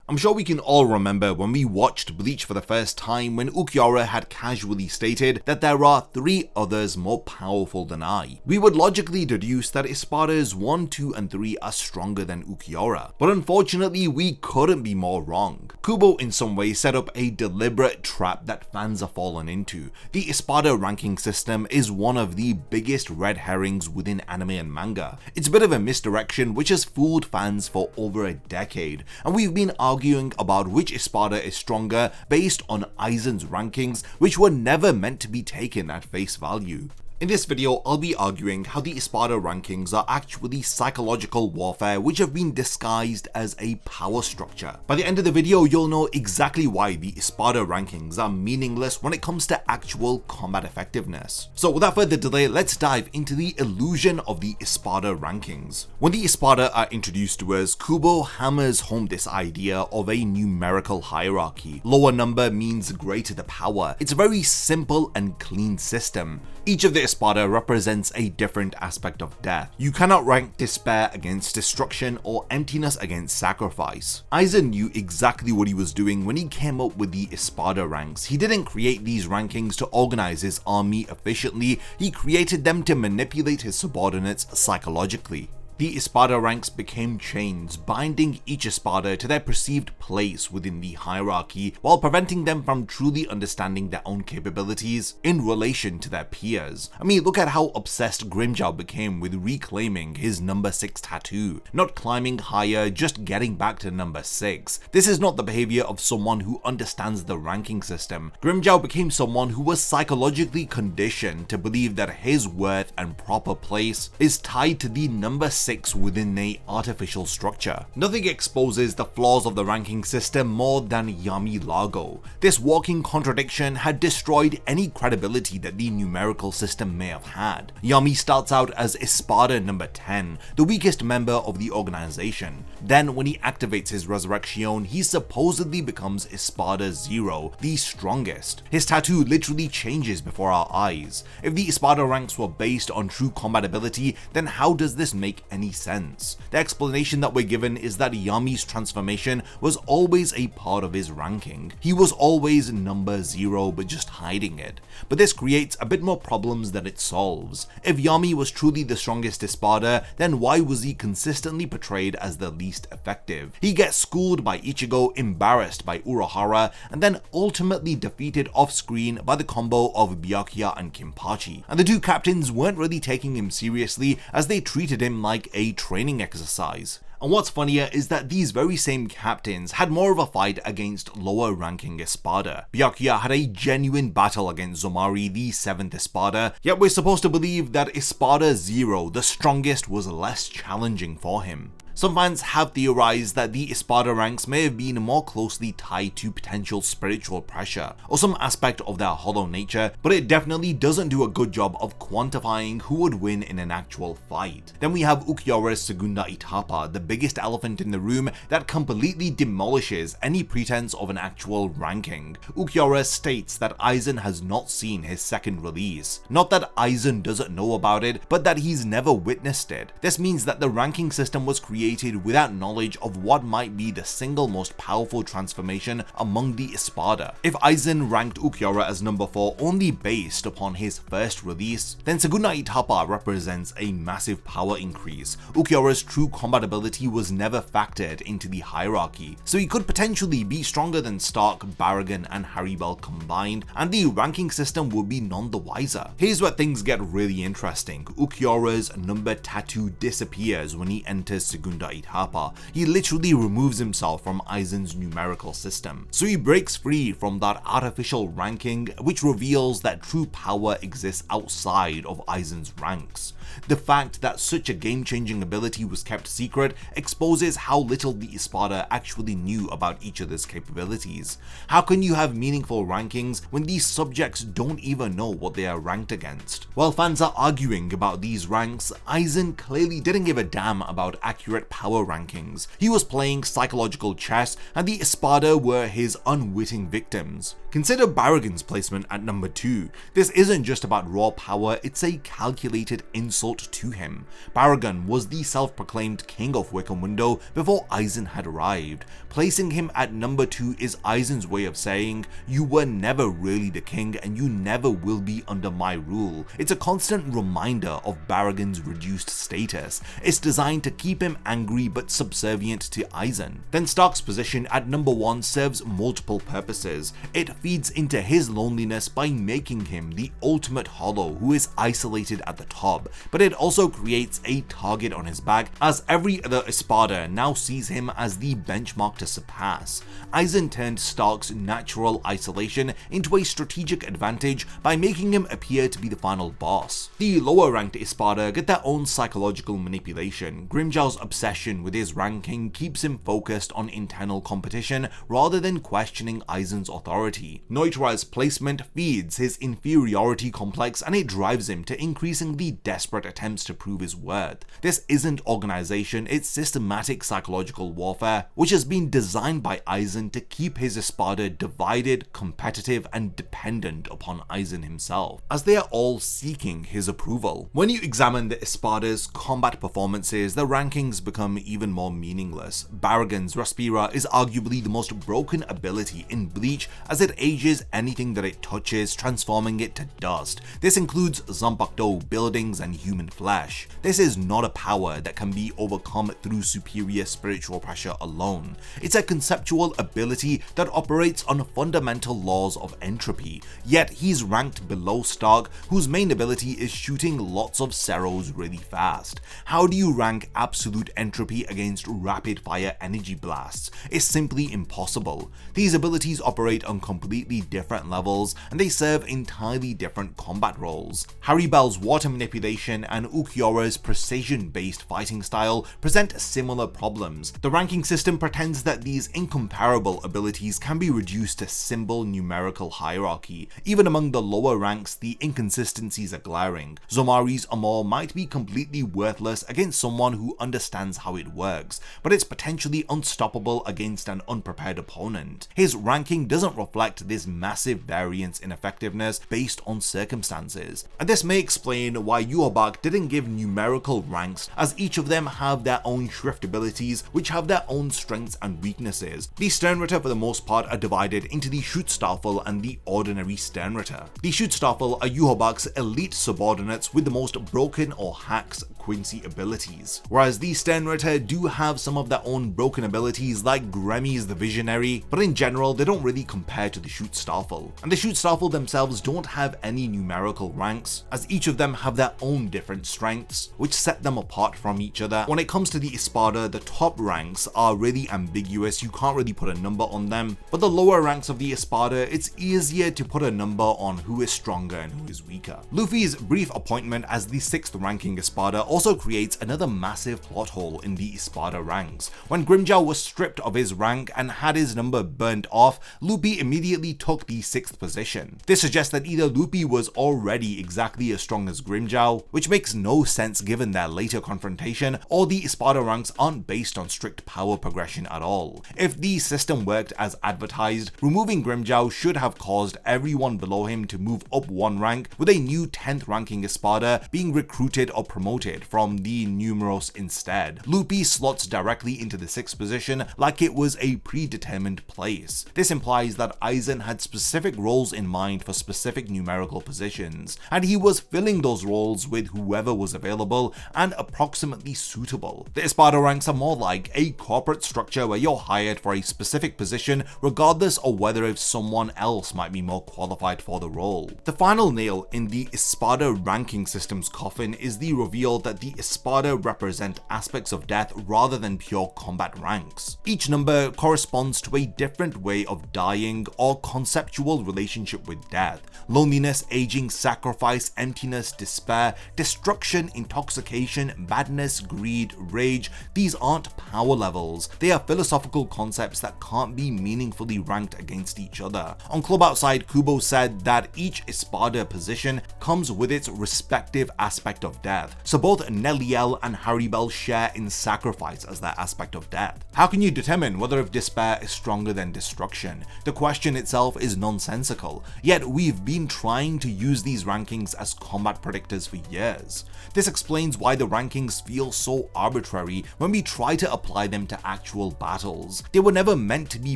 I'm sure we can all remember when we watched Bleach for the first time when Ulquiorra had casually stated that there are 3 others more powerful than I. We would logically deduce that Espadas 1, 2 and 3 are stronger than Ulquiorra, but unfortunately we couldn't be more wrong. Kubo in some way set up a deliberate trap that fans have fallen into. The Espada ranking system is one of the biggest red herrings within anime and manga. It's a bit of a misdirection which has fooled fans for over a decade, and we've been arguing about which Espada is stronger based on Aizen's rankings, which were never meant to be taken at face value. In this video, I'll be arguing how the Espada rankings are actually psychological warfare which have been disguised as a power structure. By the end of the video, you'll know exactly why the Espada rankings are meaningless when it comes to actual combat effectiveness. So without further delay, let's dive into the illusion of the Espada rankings. When the Espada are introduced to us, Kubo hammers home this idea of a numerical hierarchy. Lower number means greater the power. It's a very simple and clean system. Each of the Espada represents a different aspect of death. You cannot rank despair against destruction or emptiness against sacrifice. Aizen knew exactly what he was doing when he came up with the Espada ranks. He didn't create these rankings to organize his army efficiently, he created them to manipulate his subordinates psychologically. The Espada ranks became chains, binding each Espada to their perceived place within the hierarchy while preventing them from truly understanding their own capabilities in relation to their peers. I mean, look at how obsessed Grimmjow became with reclaiming his number 6 tattoo. Not climbing higher, just getting back to number 6. This is not the behavior of someone who understands the ranking system. Grimmjow became someone who was psychologically conditioned to believe that his worth and proper place is tied to the number 6 within a artificial structure. Nothing exposes the flaws of the ranking system more than Yammy Largo. This walking contradiction had destroyed any credibility that the numerical system may have had. Yammy starts out as Espada number 10, the weakest member of the organization. Then when he activates his resurrection, he supposedly becomes Espada 0, the strongest. His tattoo literally changes before our eyes. If the Espada ranks were based on true combat ability, then how does this make any sense? The explanation that we're given is that Yammy's transformation was always a part of his ranking. He was always number 0 but just hiding it. But this creates a bit more problems than it solves. If Yammy was truly the strongest Espada, then why was he consistently portrayed as the least effective? He gets schooled by Ichigo, embarrassed by Urahara, and then ultimately defeated off screen by the combo of Byakuya and Kinpachi. And the two captains weren't really taking him seriously as they treated him like a training exercise. And what's funnier is that these very same captains had more of a fight against lower ranking Espada. Byakuya had a genuine battle against Zomari, the 7th Espada, yet we're supposed to believe that Espada 0, the strongest, was less challenging for him. Some fans have theorized that the Espada ranks may have been more closely tied to potential spiritual pressure or some aspect of their hollow nature, but it definitely doesn't do a good job of quantifying who would win in an actual fight. Then we have Ulquiorra's Segunda Etapa, the biggest elephant in the room that completely demolishes any pretense of an actual ranking. Ulquiorra states that Aizen has not seen his second release. Not that Aizen doesn't know about it, but that he's never witnessed it. This means that the ranking system was created without knowledge of what might be the single most powerful transformation among the Espada. If Aizen ranked Ulquiorra as number 4 only based upon his first release, then Segunda Etapa represents a massive power increase. Ulquiorra's true combat ability was never factored into the hierarchy, so he could potentially be stronger than Stark, Baraggan and Haribel combined, and the ranking system would be none the wiser. Here's where things get really interesting. Ulquiorra's number tattoo disappears when he enters Segunda Etapa. He literally removes himself from Aizen's numerical system. So he breaks free from that artificial ranking, which reveals that true power exists outside of Aizen's ranks. The fact that such a game-changing ability was kept secret exposes how little the Espada actually knew about each other's capabilities. How can you have meaningful rankings when these subjects don't even know what they are ranked against? While fans are arguing about these ranks, Aizen clearly didn't give a damn about accurate secret power rankings. He was playing psychological chess, and the Espada were his unwitting victims. Consider Baraggan's placement at number 2. This isn't just about raw power, it's a calculated insult to him. Baraggan was the self-proclaimed king of Hueco Mundo before Aizen had arrived. Placing him at number 2 is Aizen's way of saying, you were never really the king and you never will be under my rule. It's a constant reminder of Baraggan's reduced status. It's designed to keep him angry but subservient to Aizen. Then Stark's position at number 1 serves multiple purposes. It feeds into his loneliness by making him the ultimate hollow who is isolated at the top, but it also creates a target on his back as every other Espada now sees him as the benchmark to surpass. Aizen turned Stark's natural isolation into a strategic advantage by making him appear to be the final boss. The lower ranked Espada get their own psychological manipulation. Grimmjow's obsession with his ranking keeps him focused on internal competition rather than questioning Aizen's authority. Neutra's placement feeds his inferiority complex and it drives him to increasingly desperate attempts to prove his worth. This isn't organization, it's systematic psychological warfare, which has been designed by Aizen to keep his Espada divided, competitive, and dependent upon Aizen himself, as they are all seeking his approval. When you examine the Espada's combat performances, the rankings become even more meaningless. Baraggan's Respira is arguably the most broken ability in Bleach, as it ages anything that it touches, transforming it to dust. This includes Zanpakuto, buildings, and human flesh. This is not a power that can be overcome through superior spiritual pressure alone. It's a conceptual ability that operates on fundamental laws of entropy, yet he's ranked below Stark, whose main ability is shooting lots of Ceros really fast. How do you rank absolute entropy against rapid fire energy blasts? It's simply impossible. These abilities operate on completely different levels, and they serve entirely different combat roles. Haribel's water manipulation and Ulquiorra's precision-based fighting style present similar problems. The ranking system pretends that these incomparable abilities can be reduced to simple numerical hierarchy. Even among the lower ranks, the inconsistencies are glaring. Zomari's Amor might be completely worthless against someone who understands how it works, but it's potentially unstoppable against an unprepared opponent. His ranking doesn't reflect this massive variance in effectiveness based on circumstances, and this may explain why Yhwach didn't give numerical ranks, as each of them have their own shrift abilities which have their own strengths and weaknesses. The Sternritter for the most part are divided into the Schutzstaffel and the ordinary Sternritter. The Schutzstaffel are Yhwach's elite subordinates with the most broken or hacks Quincy abilities, whereas the Sternritter do have some of their own broken abilities like Gremmy's the Visionary, but in general they don't really compare to the Schutzstaffel. And the Schutzstaffel themselves don't have any numerical ranks, as each of them have their own different strengths, which set them apart from each other. When it comes to the Espada, the top ranks are really ambiguous, you can't really put a number on them, but the lower ranks of the Espada, it's easier to put a number on who is stronger and who is weaker. Luffy's brief appointment as the 6th ranking Espada also creates another massive plot hole in the Espada ranks. When Grimmjow was stripped of his rank and had his number burnt off, Luppi immediately took the 6th position. This suggests that either Luppi was already exactly as strong as Grimmjow, which makes no sense given their later confrontation, or the Espada ranks aren't based on strict power progression at all. If the system worked as advertised, removing Grimmjow should have caused everyone below him to move up one rank, with a new 10th ranking Espada being recruited or promoted from the Numeros instead. Luppi slots directly into the 6th position like it was a predetermined place. This implies that Aizen had specific roles in mind for specific numerical positions, and he was filling those roles with whoever was available and approximately suitable. The Espada ranks are more like a corporate structure where you're hired for a specific position regardless of whether if someone else might be more qualified for the role. The final nail in the Espada ranking system's coffin is the reveal that the Espada represent aspects of death rather than pure combat ranks. Each number corresponds to a different way of dying or conceptual relationship with death. Loneliness, aging, sacrifice, emptiness, despair, destruction, intoxication, madness, greed, rage, these aren't power levels. They are philosophical concepts that can't be meaningfully ranked against each other. On Club Outside, Kubo said that each Espada position comes with its respective aspect of death, so both Neliel and Haribel share despair in sacrifice as their aspect of death? How can you determine whether if despair is stronger than destruction? The question itself is nonsensical, yet we've been trying to use these rankings as combat predictors for years. This explains why the rankings feel so arbitrary when we try to apply them to actual battles. They were never meant to be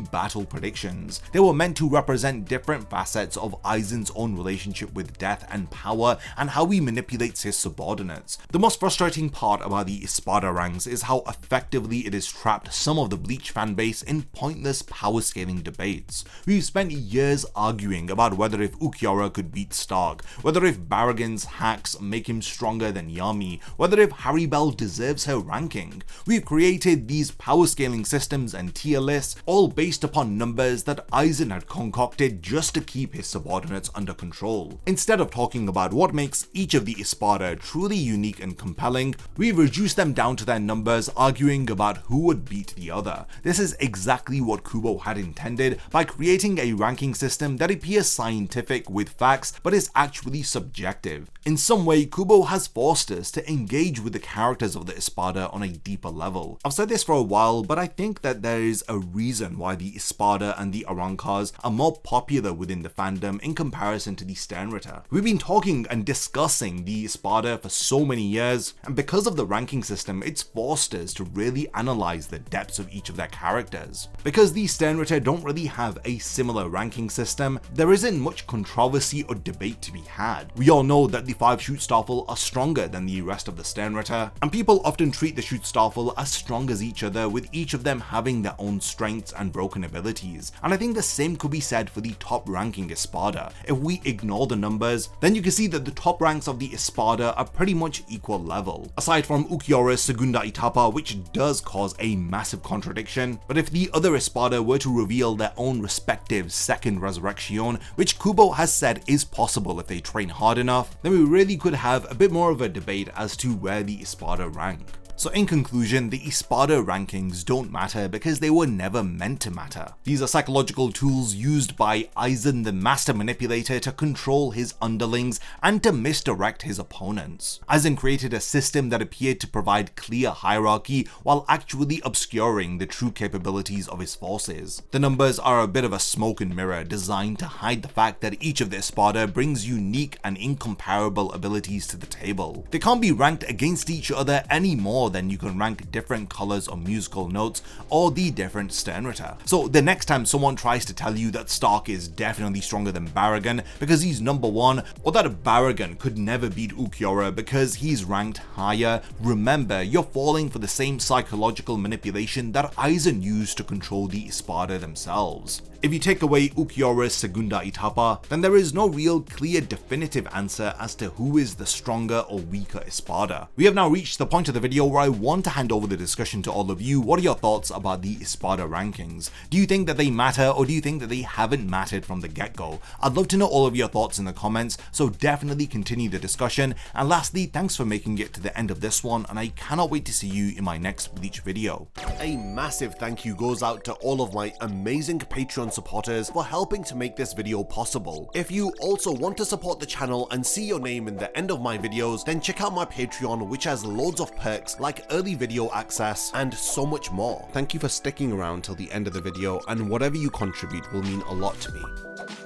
battle predictions. They were meant to represent different facets of Aizen's own relationship with death and power and how he manipulates his subordinates. The most frustrating part about the Espada ranks is how effectively it has trapped some of the Bleach fanbase in pointless power scaling debates. We've spent years arguing about whether if Ulquiorra could beat Stark, whether if Baraggan's hacks make him stronger than Yammy, whether if Haribel deserves her ranking. We've created these power scaling systems and tier lists, all based upon numbers that Aizen had concocted just to keep his subordinates under control. Instead of talking about what makes each of the Espada truly unique and compelling, we've reduced them down to their numbers, arguing about who would beat the other. This is exactly what Kubo had intended by creating a ranking system that appears scientific with facts but is actually subjective. In some way, Kubo has forced us to engage with the characters of the Espada on a deeper level. I've said this for a while, but I think that there is a reason why the Espada and the Arrancars are more popular within the fandom in comparison to the Sternritter. We've been talking and discussing the Espada for so many years, and because of the ranking system, it's forced us to really analyze the depths of each of their characters. Because the Sternritter don't really have a similar ranking system, there isn't much controversy or debate to be had. We all know that the 5 Schutzstaffel are stronger than the rest of the Sternritter, and people often treat the Schutzstaffel as strong as each other, with each of them having their own strengths and broken abilities. And I think the same could be said for the top ranking Espada. If we ignore the numbers, then you can see that the top ranks of the Espada are pretty much equal level, aside from Ulquiorra's Segunda Etapa, which does cause a massive contradiction. But if the other Espada were to reveal their own respective second resurrection, which Kubo has said is possible if they train hard enough, then we really could have a bit more of a debate as to where the Espada rank. So in conclusion, the Espada rankings don't matter because they were never meant to matter. These are psychological tools used by Aizen, the master manipulator, to control his underlings and to misdirect his opponents. Aizen created a system that appeared to provide clear hierarchy while actually obscuring the true capabilities of his forces. The numbers are a bit of a smoke and mirror designed to hide the fact that each of the Espada brings unique and incomparable abilities to the table. They can't be ranked against each other any more than you can rank different colors or musical notes or the different Sternritter. So the next time someone tries to tell you that Stark is definitely stronger than Baraggan because he's number 1, or that Baraggan could never beat Ulquiorra because he's ranked higher, remember you're falling for the same psychological manipulation that Aizen used to control the Espada themselves. If you take away Ulquiorra's Segunda Etapa, then there is no real clear definitive answer as to who is the stronger or weaker Espada. We have now reached the point of the video where I want to hand over the discussion to all of you. What are your thoughts about the Espada rankings? Do you think that they matter, or do you think that they haven't mattered from the get-go? I'd love to know all of your thoughts in the comments, so definitely continue the discussion. And lastly, thanks for making it to the end of this one, and I cannot wait to see you in my next Bleach video. A massive thank you goes out to all of my amazing Patreon supporters for helping to make this video possible. If you also want to support the channel and see your name in the end of my videos, then check out my Patreon, which has loads of perks like early video access and so much more. Thank you for sticking around till the end of the video, and whatever you contribute will mean a lot to me.